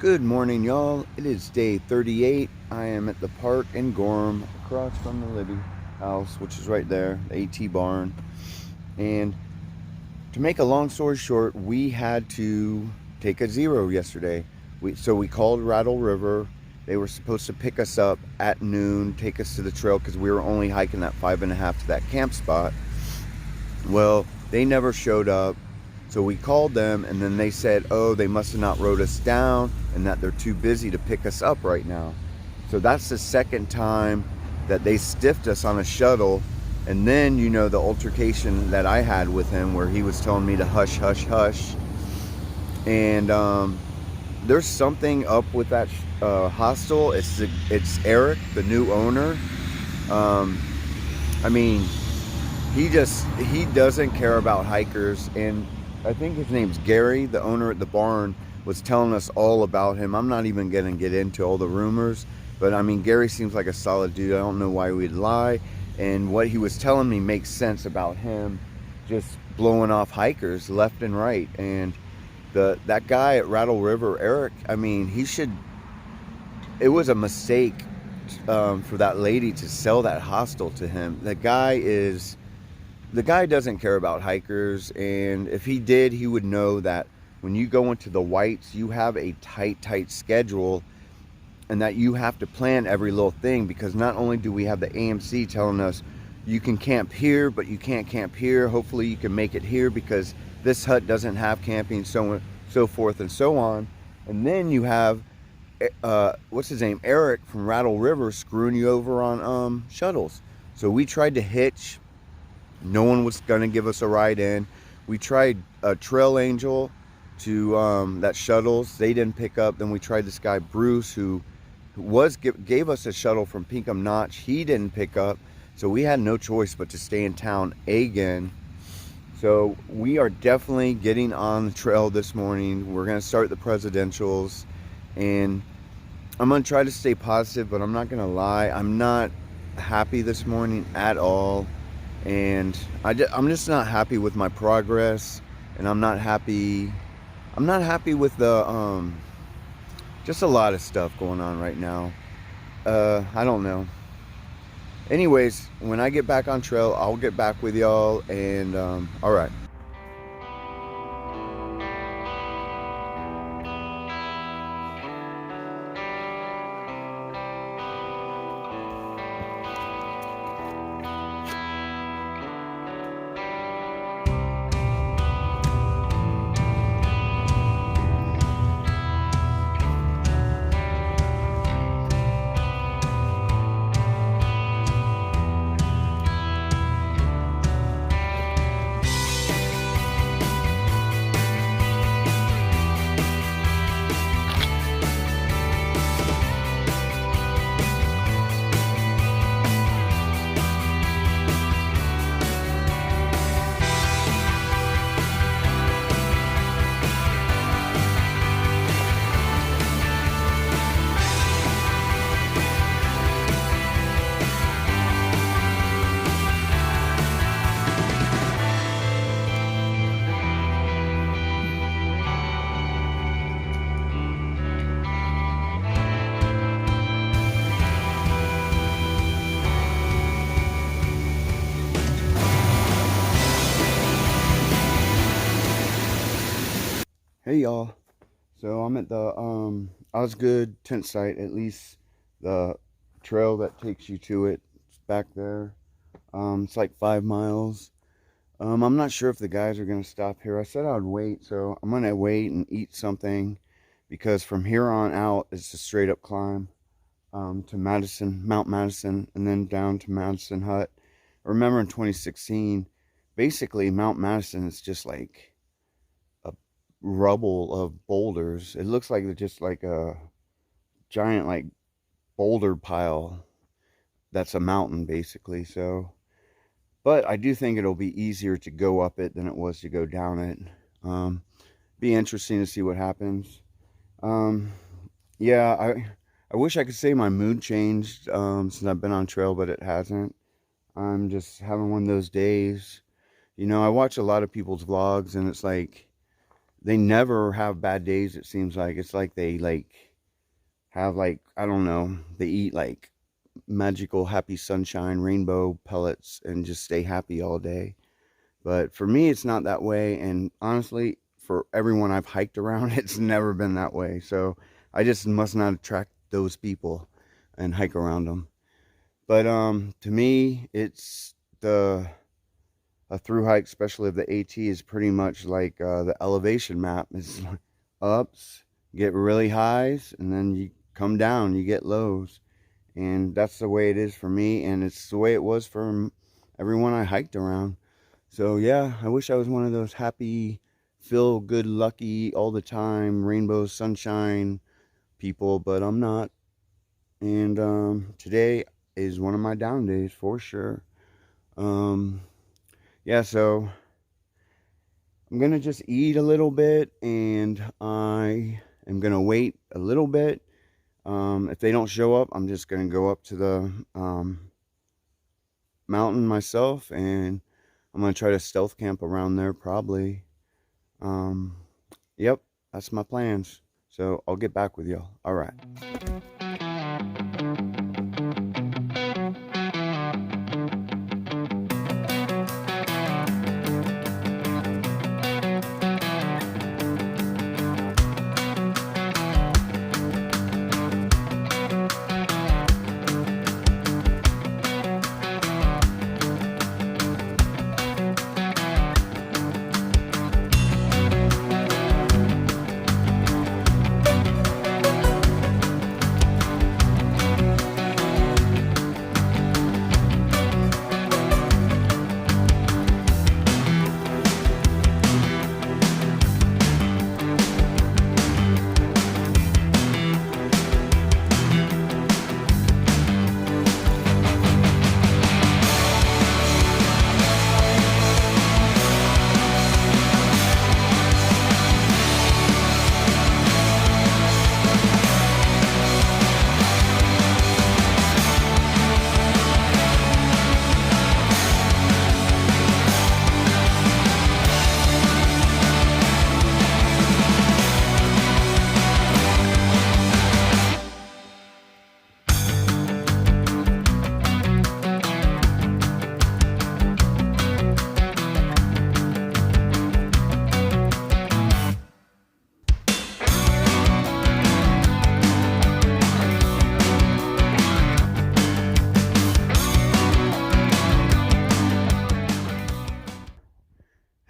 Good morning, y'all. It is day 38. I am at the park in Gorham, across from the Libby house, which is right there, the AT barn. And to make a long story short, we had to take a zero yesterday. So we called Rattle River. They were supposed to pick us up at noon, take us to the trail because we were only hiking that 5.5 to that camp spot. Well, they never showed up. So we called them, and then they said, oh, they must have not wrote us down and that they're too busy to pick us up right now. So that's the second time that they stiffed us on a shuttle. And then, you know, the altercation that I had with him where he was telling me to hush, hush, hush. And there's something up with that hostel. It's Eric, the new owner. I mean, he doesn't care about hikers. And I think his name's Gary, the owner at the barn, was telling us all about him. I'm not even going to get into all the rumors, but I mean, Gary seems like a solid dude. I don't know why we'd lie. And what he was telling me makes sense about him just blowing off hikers left and right. And that guy at Rattle River, Eric, I mean, it was a mistake for that lady to sell that hostel to him. The guy doesn't care about hikers, and if he did, he would know that when you go into the Whites, you have a tight schedule, and that you have to plan every little thing, because not only do we have the AMC telling us you can camp here, but you can't camp here. Hopefully you can make it here because this hut doesn't have camping, so on, so forth and so on. And then you have, what's his name, Eric from Rattle River screwing you over on shuttles. So we tried to hitch. No one was going to give us a ride in. We tried a Trail Angel to that shuttles. They didn't pick up. Then we tried this guy Bruce who gave us a shuttle from Pinkham Notch. He didn't pick up. So we had no choice but to stay in town again. So we are definitely getting on the trail this morning. We're going to start the Presedentials. And I'm going to try to stay positive, but I'm not going to lie. I'm not happy this morning at all. And I'm just not happy with my progress, and I'm not happy with the just a lot of stuff going on right now. I don't know. Anyways, when I get back on trail, I'll get back with y'all. And all right. Hey y'all. So I'm at the Osgood tent site, at least the trail that takes you to it. It's back there. It's like 5 miles. I'm not sure if the guys are gonna stop here. I said I would wait, so I'm gonna wait and eat something, because from here on out it's a straight up climb to Madison, Mount Madison, and then down to Madison Hut. I remember in 2016, basically Mount Madison is just like rubble of boulders. It looks like just like a giant like boulder pile that's a mountain basically. So, but I do think it'll be easier to go up it than it was to go down it. Be interesting to see what happens. Yeah, I wish I could say my mood changed since I've been on trail, but it hasn't. I'm just having one of those days. You know, I watch a lot of people's vlogs, and it's like they never have bad days. It seems like it's like they have I don't know, they eat magical happy sunshine rainbow pellets and just stay happy all day. But for me, it's not that way. And honestly, for everyone I've hiked around, it's never been that way. So I just must not attract those people and hike around them. But to me, it's a through hike, especially of the AT, is pretty much like the elevation map. It's ups, get really highs, and then you come down, you get lows. And that's the way it is for me, and it's the way it was for everyone I hiked around. So yeah, I wish I was one of those happy, feel good, lucky, all the time, rainbow, sunshine people, but I'm not. And today is one of my down days for sure. Yeah, so I'm gonna just eat a little bit, and I am gonna wait a little bit. If they don't show up, I'm just gonna go up to the mountain myself, and I'm gonna try to stealth camp around there probably. Yep, that's my plans. So I'll get back with y'all. All right.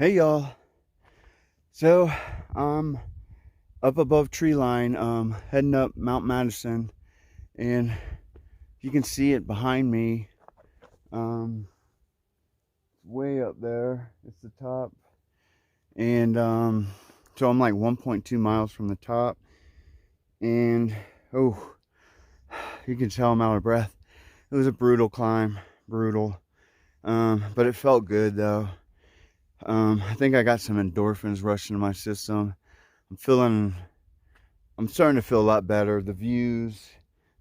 Hey y'all. So I'm up above tree line, heading up Mount Madison, and you can see it behind me. Way up there, it's the top, and so I'm like 1.2 miles from the top, and oh, you can tell I'm out of breath. It was a brutal climb, brutal, but it felt good though. I think I got some endorphins rushing to my system. I'm starting to feel a lot better. The views,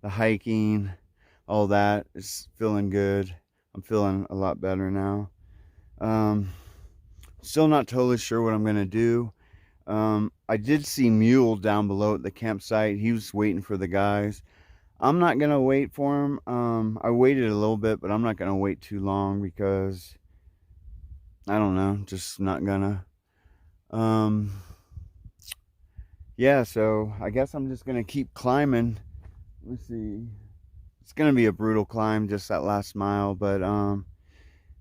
the hiking, all that is feeling good. I'm feeling a lot better now. Still not totally sure what I'm gonna do. I did see Mule down below at the campsite. He was waiting for the guys. I'm not gonna wait for him. I waited a little bit, but I'm not gonna wait too long because I don't know, just not gonna. Yeah, so I guess I'm just gonna keep climbing. Let's see. It's gonna be a brutal climb, just that last mile, but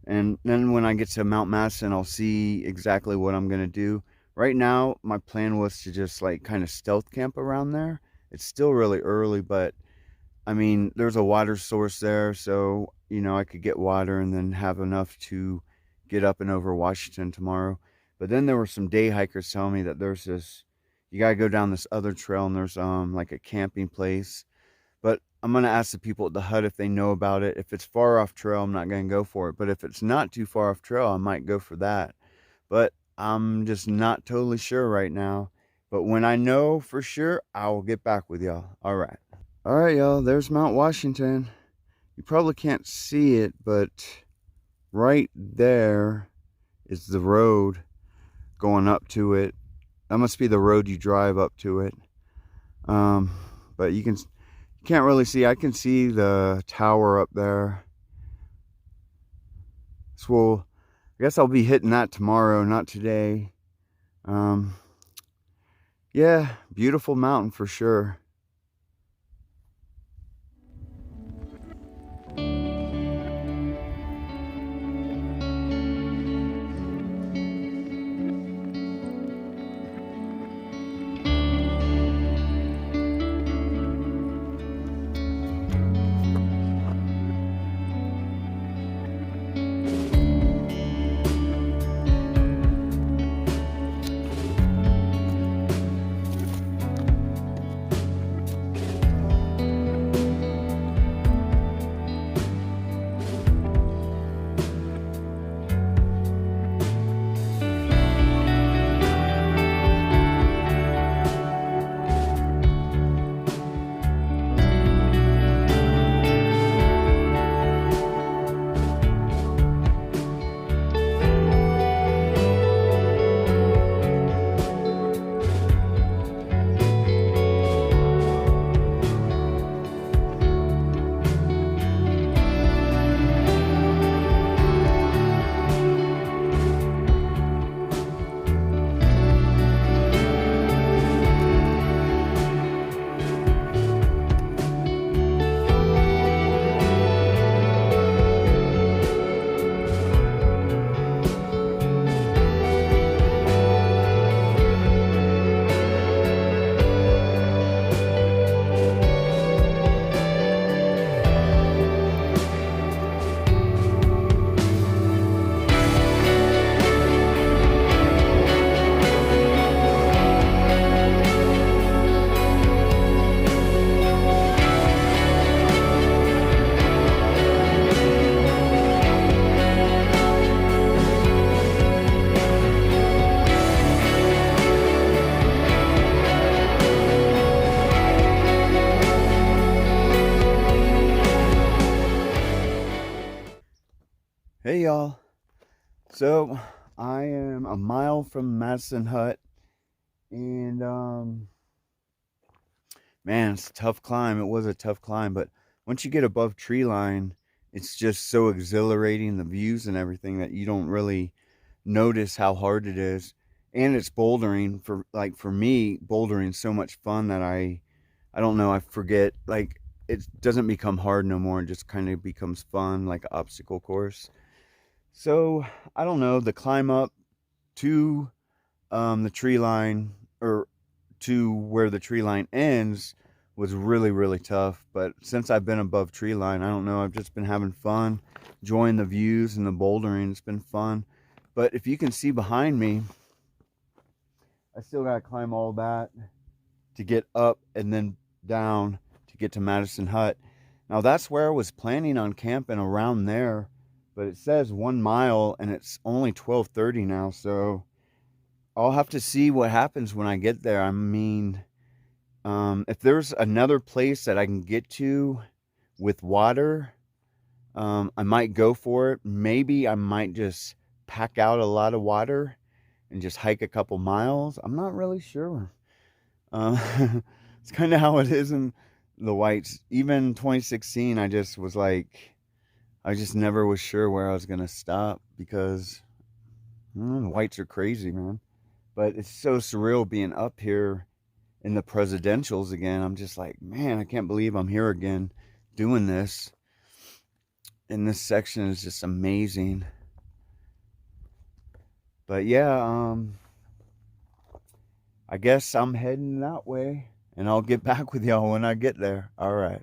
and then when I get to Mount Madison, I'll see exactly what I'm gonna do. Right now, my plan was to just kind of stealth camp around there. It's still really early, but I mean, there's a water source there, so I could get water and then have enough to get up and over Washington tomorrow. But then there were some day hikers telling me that there's you gotta go down this other trail, and there's like a camping place. But I'm gonna ask the people at the hut if they know about it. If it's far off trail, I'm not gonna go for it. But if it's not too far off trail, I might go for that. But I'm just not totally sure right now. But when I know for sure, I will get back with y'all. All right, y'all. There's Mount Washington. You probably can't see it, but right there is the road going up to it. That must be the road you drive up to it. But you can't really see. I can see the tower up there. So I guess I'll be hitting that tomorrow, not today. Yeah, beautiful mountain for sure. Hey y'all, so I am a mile from Madison Hut, and man, it's a tough climb. It was a tough climb, but once you get above tree line, it's just so exhilarating, the views and everything, that you don't really notice how hard it is. And it's bouldering. For me, bouldering's so much fun that I don't know, I forget, like, it doesn't become hard no more. It just kind of becomes fun, like an obstacle course. So I don't know, the climb up to the tree line, or to where the tree line ends, was really, really tough. But since I've been above tree line, I don't know, I've just been having fun, enjoying the views and the bouldering. It's been fun. But if you can see behind me, I still gotta climb all that to get up and then down to get to Madison Hut. Now that's where I was planning on camping, around there. But it says 1 mile, and it's only 12:30 now, so I'll have to see what happens when I get there. I mean, if there's another place that I can get to with water, I might go for it. Maybe I might just pack out a lot of water and just hike a couple miles. I'm not really sure. It's kind of how it is in the Whites. Even 2016, I just was like, I just never was sure where I was going to stop, because the Whites are crazy, man. But it's so surreal being up here in the Presedentials again. I'm just like, man, I can't believe I'm here again doing this. And this section is just amazing. But yeah, I guess I'm heading that way, and I'll get back with y'all when I get there. All right.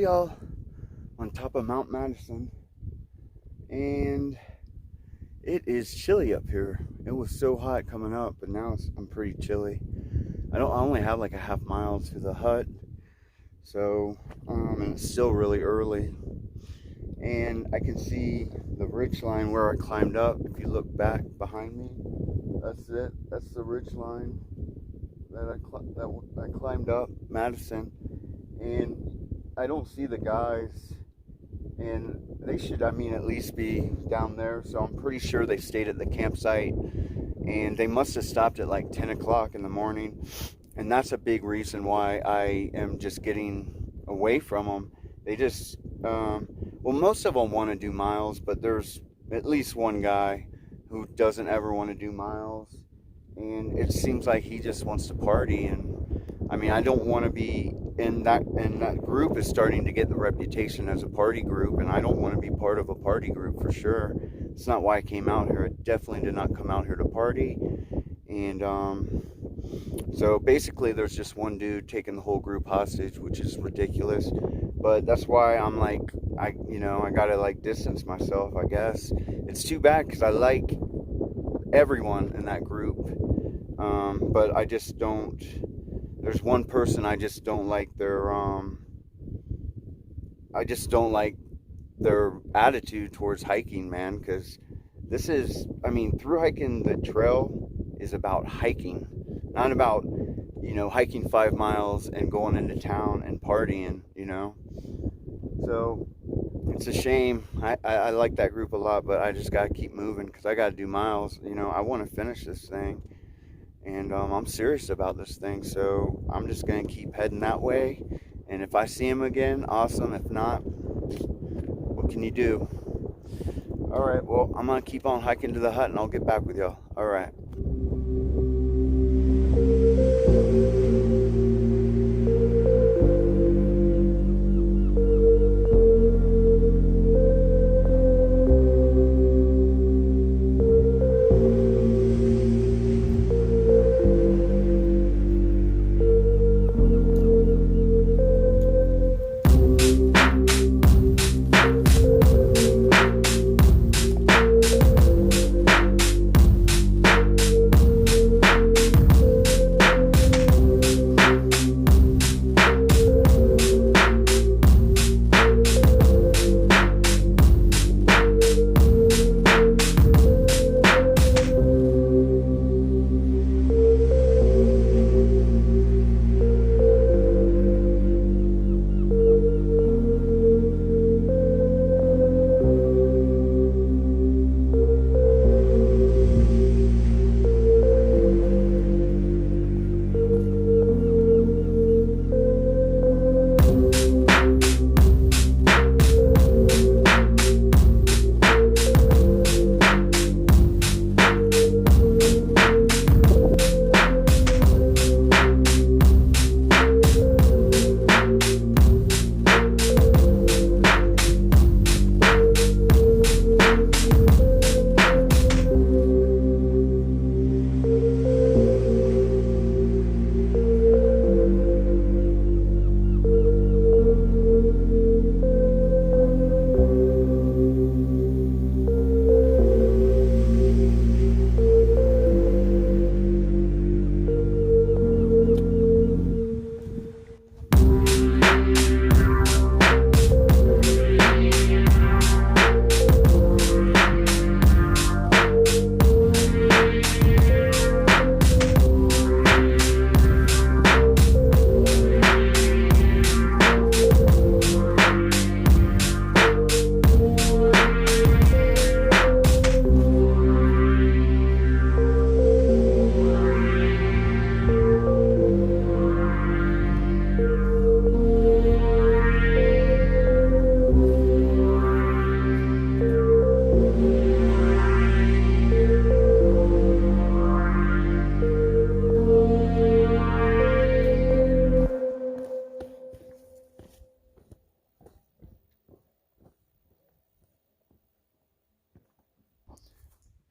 y'all on top of Mount Madison, and it is chilly up here. It was so hot coming up, but now I'm pretty chilly. I only have like a half mile to the hut, so and it's still really early, and I can see the ridge line where I climbed up. If you look back behind me, that's it. That's the ridge line that I climbed up Madison, and I don't see the guys, and they should, at least be down there. So I'm pretty sure they stayed at the campsite, and they must have stopped at like 10 o'clock in the morning, and that's a big reason why I am just getting away from them. They just well, most of them want to do miles, but there's at least one guy who doesn't ever want to do miles, and it seems like he just wants to party. And I don't want to be in that group is starting to get the reputation as a party group, and I don't want to be part of a party group for sure. It's not why I came out here. I definitely did not come out here to party. And so basically there's just one dude taking the whole group hostage, which is ridiculous. But that's why I'm like, I gotta like distance myself, I guess. It's too bad because I like everyone in that group, but I just don't. There's one person I just don't like their attitude towards hiking, man. Because this is, through hiking the trail is about hiking, not about hiking 5 miles and going into town and partying, So it's a shame. I like that group a lot, but I just got to keep moving because I got to do miles. I want to finish this thing, and I'm serious about this thing. So I'm just going to keep heading that way. And if I see him again, awesome. If not, what can you do? All right, well, I'm going to keep on hiking to the hut, and I'll get back with y'all. All right.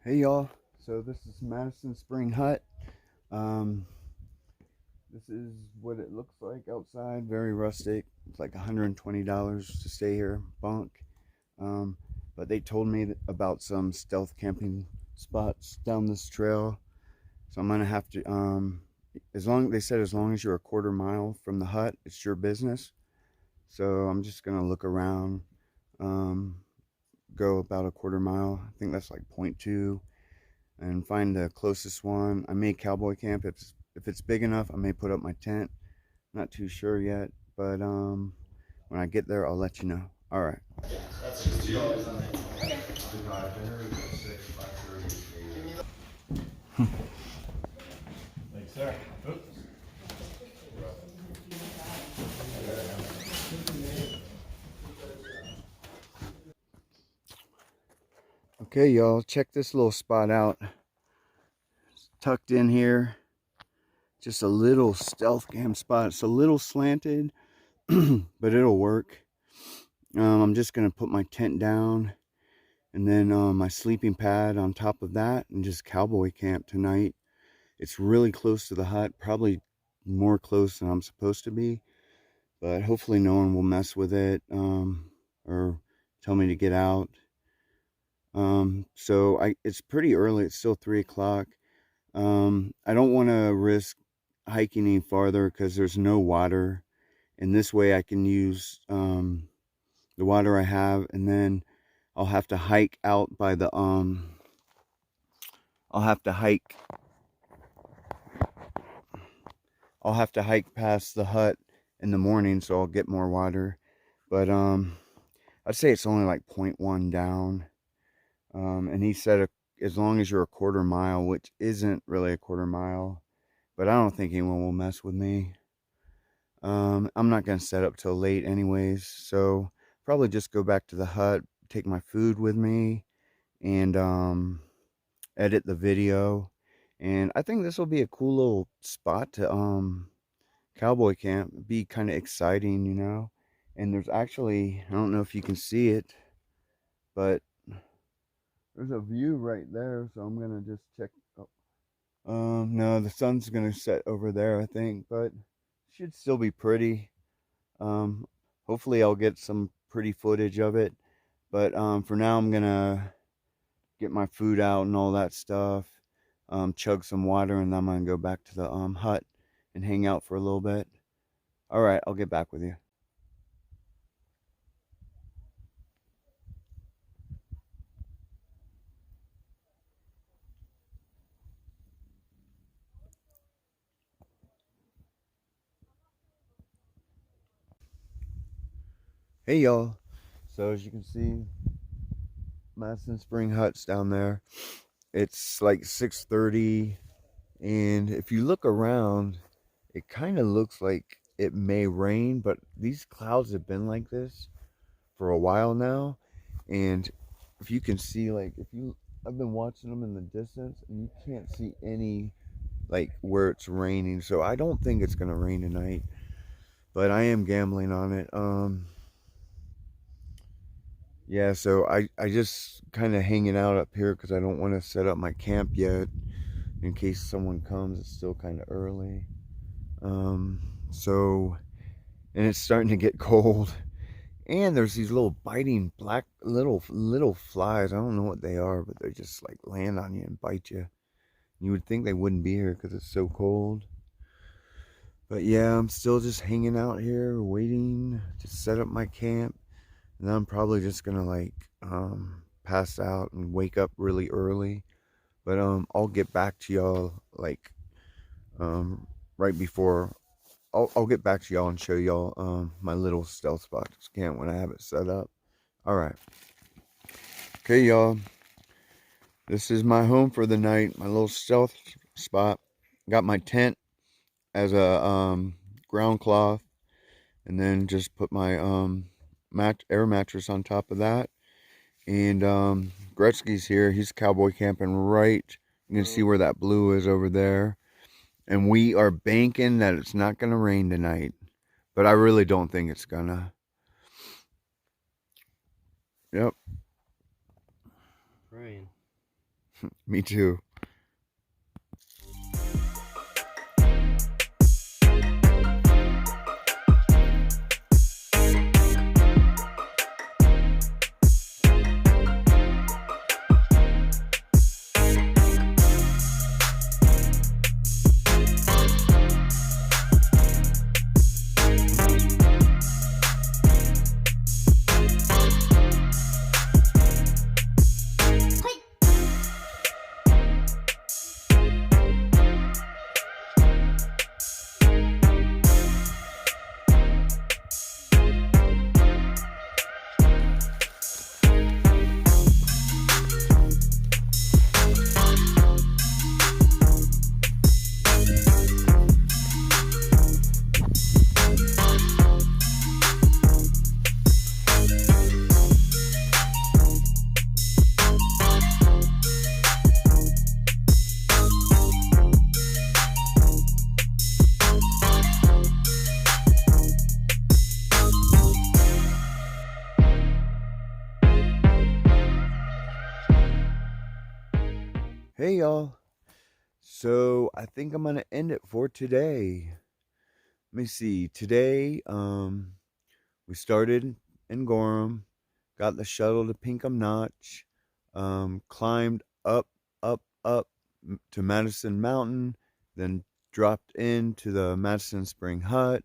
Hey y'all, so this is Madison Spring Hut. This is what it looks like outside. Very rustic. It's like $120 to stay here. Bunk. But they told me about some stealth camping spots down this trail. So I'm gonna have to as long as you're a quarter mile from the hut, it's your business. So I'm just gonna look around, go about a quarter mile. I think that's like 0.2, and find the closest one. I may cowboy camp if it's big enough. I may put up my tent. Not too sure yet, but when I get there, I'll let you know. All right. That's $60 on it. Okay. Thanks, sir. Oops. Okay, y'all, check this little spot out. It's tucked in here. Just a little stealth camp spot. It's a little slanted, but it'll work. I'm just gonna put my tent down and then my sleeping pad on top of that and just cowboy camp tonight. It's really close to the hut, probably more close than I'm supposed to be, but hopefully no one will mess with it or tell me to get out. So it's pretty early. It's still 3 o'clock. I don't want to risk hiking any farther because there's no water, and this way I can use the water I have, and then I'll have to hike out by the I'll have to hike past the hut in the morning, so I'll get more water. But I'd say it's only like 0.1 down. And he said as long as you're a quarter mile, which isn't really a quarter mile, but I don't think anyone will mess with me. I'm not gonna set up till late anyways, so probably just go back to the hut, take my food with me, and edit the video. And I think this will be a cool little spot to cowboy camp. It'd be kind of exciting, you know. And there's actually, I don't know if you can see it, but there's a view right there, so I'm gonna just check. No, the sun's gonna set over there, I think, but should still be pretty. Hopefully I'll get some pretty footage of it, but for now I'm gonna get my food out and all that stuff, chug some water, and then I'm gonna go back to the hut and hang out for a little bit. All right, I'll get back with you. Hey y'all, so as you can see, Madison Spring Hut's down there. It's like 6:30, and if you look around, it kind of looks like it may rain, but these clouds have been like this for a while now. And if you can see, like, I've been watching them in the distance, and you can't see any, like, where it's raining. So I don't think it's gonna rain tonight, but I am gambling on it. Yeah, so I just kind of hanging out up here because I don't want to set up my camp yet in case someone comes. It's still kind of early. So, and it's starting to get cold, and there's these little biting black little flies. I don't know what they are, but they just like land on you and bite you. You would think they wouldn't be here because it's so cold. But yeah, I'm still just hanging out here waiting to set up my camp. And then I'm probably just gonna like pass out and wake up really early. But I'll get back to y'all like right before I'll get back to y'all and show y'all my little stealth spot camp when I have it set up. Alright. Okay, y'all. This is my home for the night, my little stealth spot. Got my tent as a ground cloth, and then just put my air mattress on top of that. And Gretzky's here. He's cowboy camping right. You can see where that blue is over there. And we are banking that it's not going to rain tonight. But I really don't think it's gonna. Yep. Praying. Me too. Hey y'all. So I think I'm gonna end it for today. Let me see. Today, we started in Gorham, got the shuttle to Pinkham Notch, climbed up to Madison Mountain, then dropped into the Madison Spring Hut,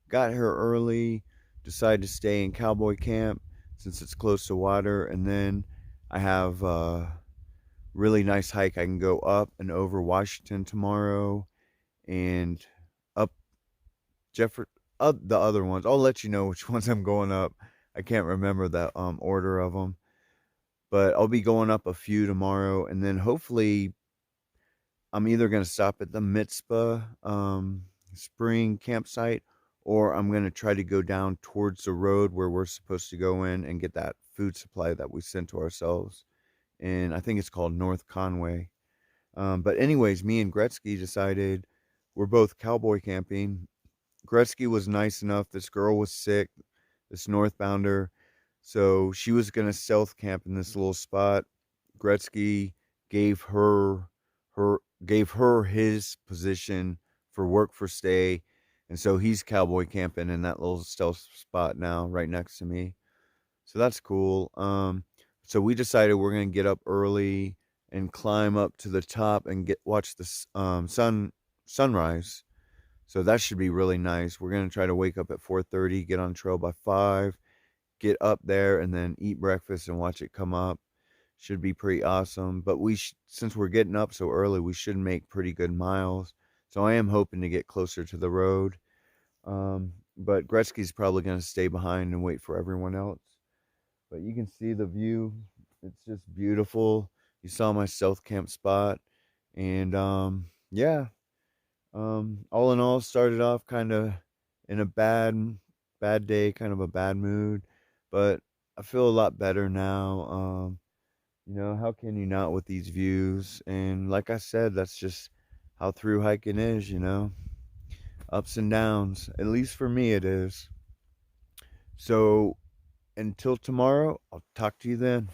got here early, decided to stay in Cowboy Camp since it's close to water, and then I have really nice hike. I can go up and over Washington tomorrow and up Jefferson. The other ones. I'll let you know which ones I'm going up. I can't remember the order of them, but I'll be going up a few tomorrow, and then hopefully I'm either going to stop at the Mitzpah spring campsite, or I'm going to try to go down towards the road where we're supposed to go in and get that food supply that we sent to ourselves. And I think it's called North Conway. But anyways, me and Gretzky decided we're both cowboy camping. Gretzky was nice enough. This girl was sick, this northbounder. So she was going to stealth camp in this little spot. Gretzky gave her his position for work for stay. And so he's cowboy camping in that little stealth spot now right next to me. So that's cool. So we decided we're going to get up early and climb up to the top and watch the sunrise. So that should be really nice. We're going to try to wake up at 4:30, get on trail by 5, get up there and then eat breakfast and watch it come up. Should be pretty awesome. But since we're getting up so early, we should make pretty good miles. So I am hoping to get closer to the road. But Gretzky's probably going to stay behind and wait for everyone else. But you can see the view. It's just beautiful. You saw my stealth camp spot. And yeah. All in all, started off kind of in a bad day, kind of a bad mood. But I feel a lot better now. How can you not with these views? And like I said, that's just how through hiking is. Ups and downs. At least for me it is. So until tomorrow, I'll talk to you then.